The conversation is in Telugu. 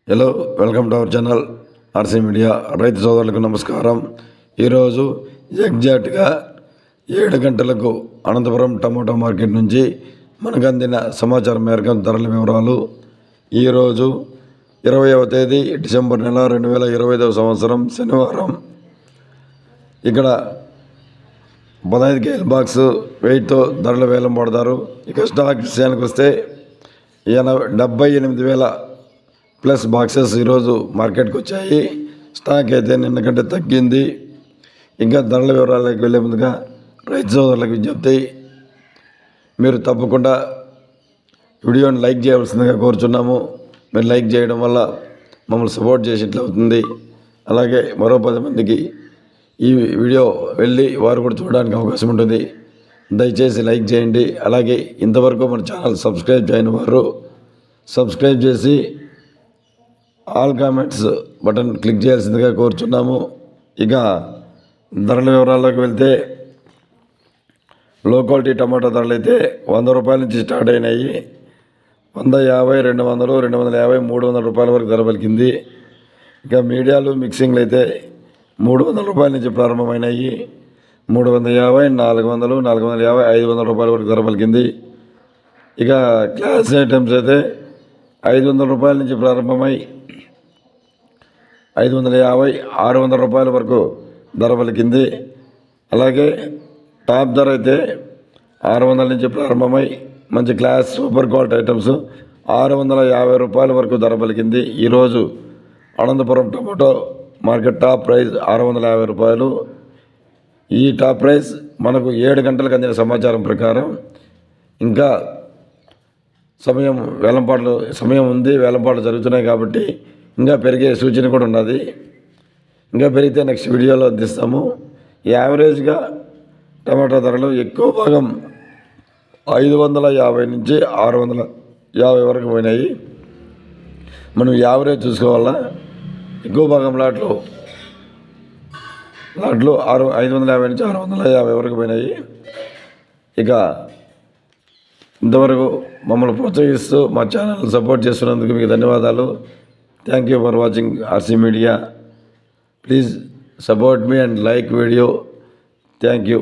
Hello, welcome to our channel RC media. రైతు సోదరులకు నమస్కారం. ఈరోజు ఎగ్జాక్ట్గా 7 గంటలకు అనంతపురం టమోటా మార్కెట్ నుంచి మనకు అందిన సమాచారం మేరకు ధరల వివరాలు. ఈరోజు 20వ తేదీ డిసెంబర్ నెల 2025వ సంవత్సరం శనివారం. ఇక్కడ 15 కేజీల బాక్స్ వెయిట్తో ధరలు వేలం పడతారు. ఇక స్టాక్ విషయానికి వస్తే 78,000 ప్లస్ బాక్సెస్ ఈరోజు మార్కెట్కి వచ్చాయి. స్టాక్ అయితే నిన్న కంటే తగ్గింది. ఇంకా ధరల వివరాలకు వెళ్ళే ముందుగా రైతు సోదరులకు విజ్ఞప్తి, మీరు తప్పకుండా వీడియోని లైక్ చేయవలసిందిగా కోరుచున్నాము. మీరు లైక్ చేయడం వల్ల మమ్మల్ని సపోర్ట్ చేసేట్లు అవుతుంది. అలాగే మరో 10 మందికి ఈ వీడియో వెళ్ళి వారు కూడా చూడడానికి అవకాశం ఉంటుంది. దయచేసి లైక్ చేయండి. అలాగే ఇంతవరకు మన ఛానల్ సబ్స్క్రైబ్ చేయని వారు సబ్స్క్రైబ్ చేసి ఆల్ కామెంట్స్ బటన్ క్లిక్ చేయాల్సిందిగా కోరుచున్నాము. ఇక ధరల వివరాల్లోకి వెళ్తే, లో క్వాలిటీ టమాటా ధరలు అయితే 100 రూపాయల నుంచి స్టార్ట్ అయినాయి. 150, 200, 250, 300 రూపాయల వరకు ధర పలికింది. ఇక మీడియాలు మిక్సింగ్లు అయితే 300 రూపాయల నుంచి ప్రారంభమైనాయి. 350, 400, 450, 500 రూపాయల వరకు ధర పలికింది. ఇక క్లాస్ ఐటమ్స్ అయితే 500 రూపాయల నుంచి ప్రారంభమై 550, 600 రూపాయల వరకు ధర పలికింది. అలాగే టాప్ ధర అయితే 600 నుంచి ప్రారంభమై మంచి క్లాస్ సూపర్ క్వాలిటీ ఐటమ్స్ 650 రూపాయల వరకు ధర పలికింది. ఈరోజు Anantapur tomato market top price 650 రూపాయలు. ఈ టాప్ ప్రైస్ మనకు 7 గంటలకు అందిన సమాచారం ప్రకారం. ఇంకా సమయం ఉంది, వేలంపాట్లు జరుగుతున్నాయి కాబట్టి ఇంకా పెరిగే సూచన కూడా ఉన్నది. ఇంకా పెరిగితే నెక్స్ట్ వీడియోలో అందిస్తాము. యావరేజ్గా టమాటా ధరలు ఎక్కువ భాగం 550 నుంచి 650 వరకు పోయినాయి. మనం యావరేజ్ చూసుకోవాలా. ఎక్కువ భాగం లాట్లు 550 నుంచి 650 వరకు పోయినాయి. ఇక ఇంతవరకు మమ్మల్ని ప్రోత్సహిస్తూ మా ఛానల్ సపోర్ట్ చేస్తున్నందుకు మీకు ధన్యవాదాలు. Thank you for watching RC Media. Please support me and like video. Thank you.